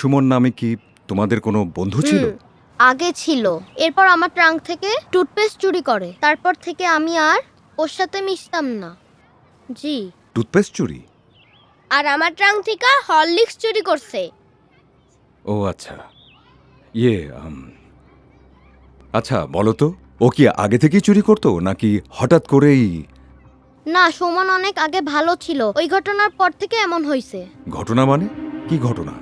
সুমন নামে কি তোমাদের কোনো বন্ধু ছিল? আগে ছিল, এরপর আমার ট্রাঙ্ক থেকে টুথপেস্ট চুরি করে, তারপর থেকে আমি আর ওর সাথে মিশতাম না। জি। টুথপেস্ট চুরি? আর আমার ট্রাঙ্ক থেকে হরলিক্স চুরি করছে। ও আচ্ছা। ইয়ে আচ্ছা বলো তো, ও কি আগে থেকেই চুরি করতো নাকি হঠাৎ করেই? না, সুমন অনেক আগে ভালো ছিল, ওই ঘটনার পর থেকে এমন হয়েছে। ঘটনা মানে কি ঘটনা?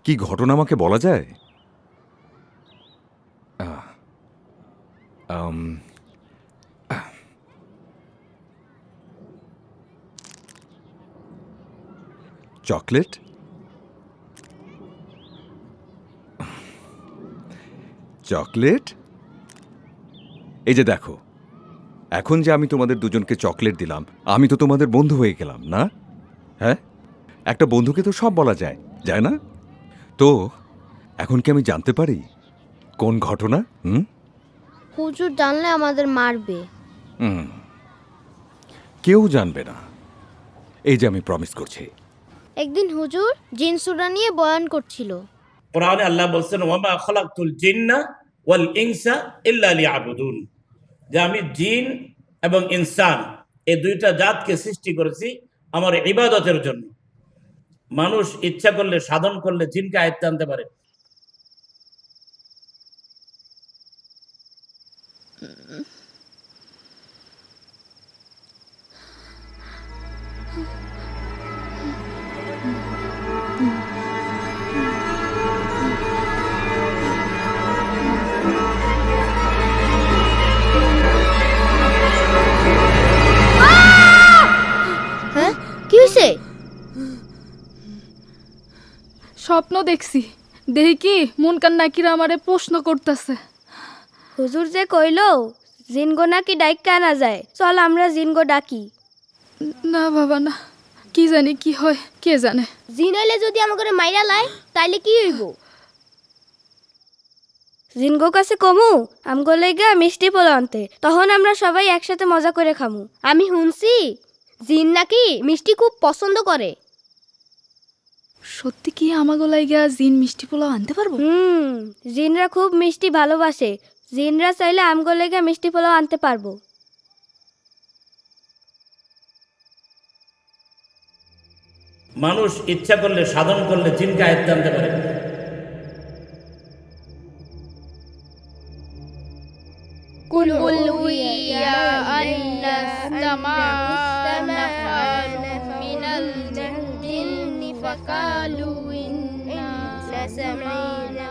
কি ঘটনা আমাকে বলা যায়? আহ, আম, আহ। চকলেট? চকলেট? এই যে দেখো, এখন যে আমি তোমাদের দুজনকে চকলেট দিলাম, আমি তো তোমাদের বন্ধু হয়ে গেলাম না? হ্যাঁ, একটা বন্ধুকে তো সব বলা যায়, যায় না? তো এখন কি আমি জানতে পারি কোন ঘটনা? হুজুর জানলে আমাদের মারবে। কেউ জানবে না, এই যে আমি প্রমিস করছি। একদিন হুজুর জিন সূরা নিয়ে বয়ান করছিল। কোরআনে আল্লাহ বলছেন ওয়ামা খলাকতুল জিন্না ওয়াল ইনসা ইল্লা লিয়াবুদুন, যে আমি জিন এবং ইনসান এই দুইটা জাতকে সৃষ্টি করেছি আমার ইবাদতের জন্য। মানুষ ইচ্ছা করলে, সাধন করলে জিনকে আয়ত্তে আনতে পারে। হ্যাঁ, কি হয়েছে? স্বপ্ন দেখছি, দেখি কি মুনকান নাকিরা আমারে প্রশ্ন করতেছে। হুজুর যে কইলো জিনগো নাকি ডাইকা আনা যায়, চল আমরা জিনগো ডাকি। না বাবা না, কি জানি কি হয়, কে জানে। জিন হইলে যদি আমাকে মাইরা লাই তাইলে কি হইব? জিনগো কাছে কমু আমগো লেগা মিষ্টি পোলা আনতে, তখন আমরা সবাই একসাথে মজা করে খামু। আমি শুনছি জিন নাকি মিষ্টি খুব পছন্দ করে। সত্যি কি আমাগো লাইগা জিন মিষ্টি পোলাও আনতে পারবো? জিনরা খুব মিষ্টি ভালোবাসে, জিনরা চাইলে আমগো লেগা মিষ্টি পোলাও আনতে পারবো। মানুষ ইচ্ছা করলে, সাধন করলে জিনকে আয়ত্তে আনতে পারে। কুল উইয়া আন্নাস্তামা নাফারু মিনাল জিন্নি ফাকালু ইন্না সামি'না